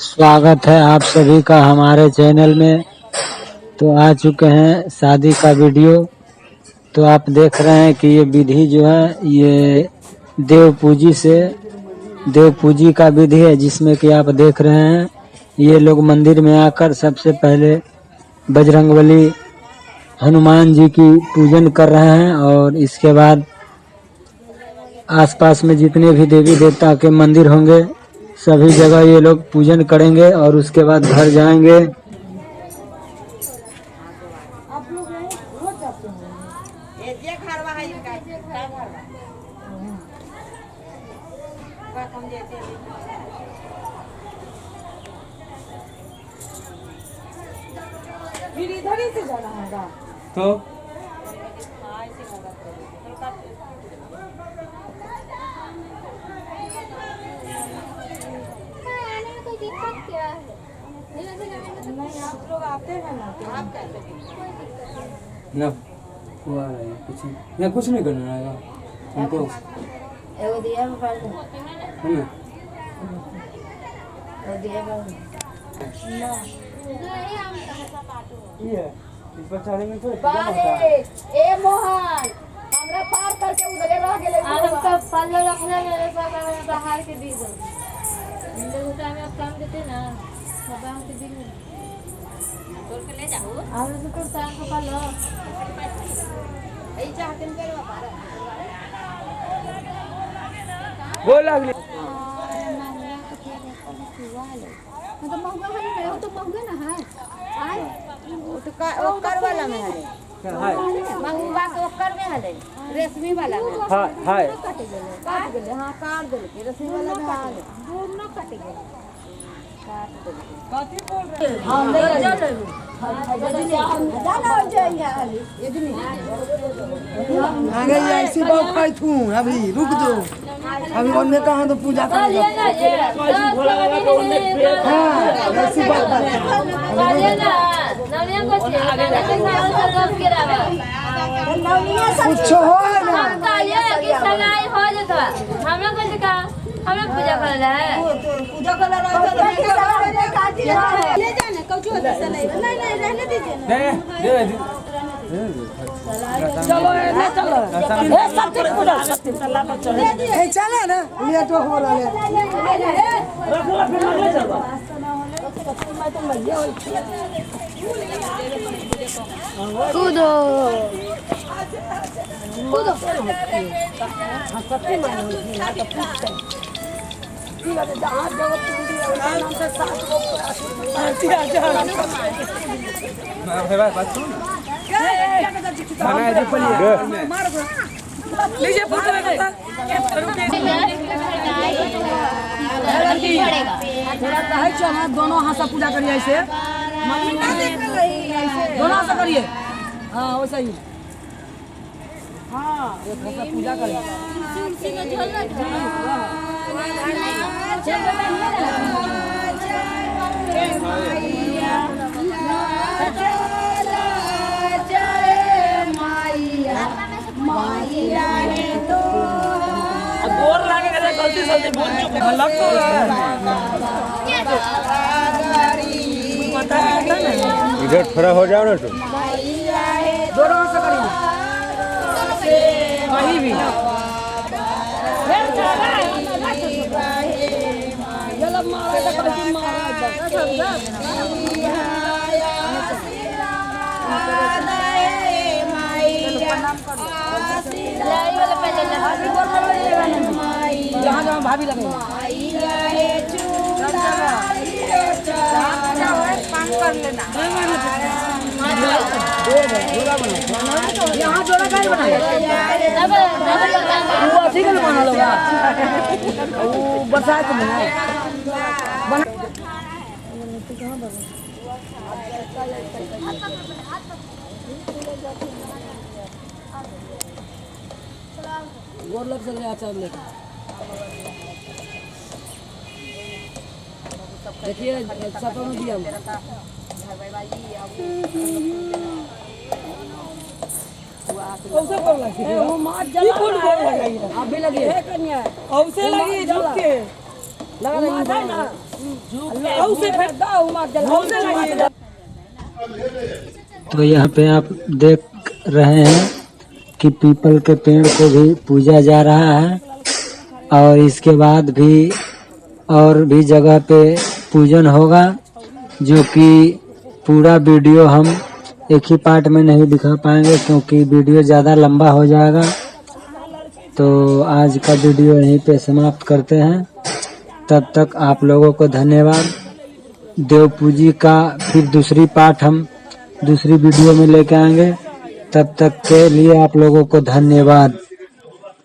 स्वागत है आप सभी का हमारे चैनल में। तो आ चुके हैं शादी का वीडियो। तो आप देख रहे हैं कि ये विधि जो है ये देवपूजी का विधि है, जिसमें कि आप देख रहे हैं ये लोग मंदिर में आकर सबसे पहले बजरंगबली हनुमान जी की पूजन कर रहे हैं और इसके बाद आसपास में जितने भी देवी देवता के मंदिर होंगे सभी जगह ये लोग पूजन करेंगे और उसके बाद घर जाएंगे। इधर ही से जाना होगा तो नहीं, आप लोग आते हैं ना तो आप कैसे ना हुआ है कुछ नहीं करना है उनको एगो दिया में पड़ है ना। एगो दिया में ना ये इस पर चढ़ेंगे तो बाले ए मोहन हमरा पार करके उधर रह गेले हम तो पल्ले रखले मेरे पास बाहर के दी दो मेरे होता में आप काम देते ना सब हम के दी तोड़ के ले जाओ हम तो शाम को पल्लो ए चाहते हैं करवा पार बोल अगली मतलब महंगा है ना तो महंगा ना है आय तो ओकर वाला में है महंगा के ओकर में है रेशमी वाला में हाय काट गेले हां काट देलके रेशमी वाला में आ दूर न कट गेले काट देलके कथि बोल रहे हां ले जाना हो जाएंगे इतनी आगे ऐसी बात खाई थू अभी रुक दो अभी उनने कहा तो पूजा कर ऐसी बात कुछ हो ना हमरा पूजा कर रहा है पूजा कर रहा है ले जाने कौन नहीं रहने दीजिए चलो ना चलो ए सब पूजा अल्लाह पर चले ए चले ना ले तो हो रहा है रख लो फिर ले चलो कूदो कूदो सत्य मानो ना तो पूछते ठीक है जहां जगह पूरी नाम से साथ लोग आती आ जा भाई बात सुन मार दो लीजिए फोटो में बता थोड़ा कहे छ हां दोनों हाथ से पूजा करिए ऐसे दोनों से करिए हां वैसे ही हां एक हाथ से पूजा करिए गोर लागे गलती से बोल चुके हैं लग तो इधर खड़ा हो जाओ ना तुम दोनों से करिए कहीं भी जब मारे तो कहीं जहाँ जहाँ भाभी लगे यहाँ जोड़ा का बनाए ठीक है बना लो बरसात में गोर लग सकते आचार लेकर देखिए छापा में दिया औसे पर लगी वो मार जला अभी लगी है कन्या औसे लगी झुक के तो यहाँ पे आप देख रहे हैं कि पीपल के पेड़ को भी पूजा जा रहा है और इसके बाद भी और भी जगह पे पूजन होगा, जो कि पूरा वीडियो हम एक ही पार्ट में नहीं दिखा पाएंगे क्योंकि वीडियो ज़्यादा लंबा हो जाएगा। तो आज का वीडियो यहीं पे समाप्त करते हैं। तब तक आप लोगों को धन्यवाद। देव पूजी का फिर दूसरी पार्ट हम दूसरी वीडियो में लेके आएंगे। तब तक के लिए आप लोगों को धन्यवाद।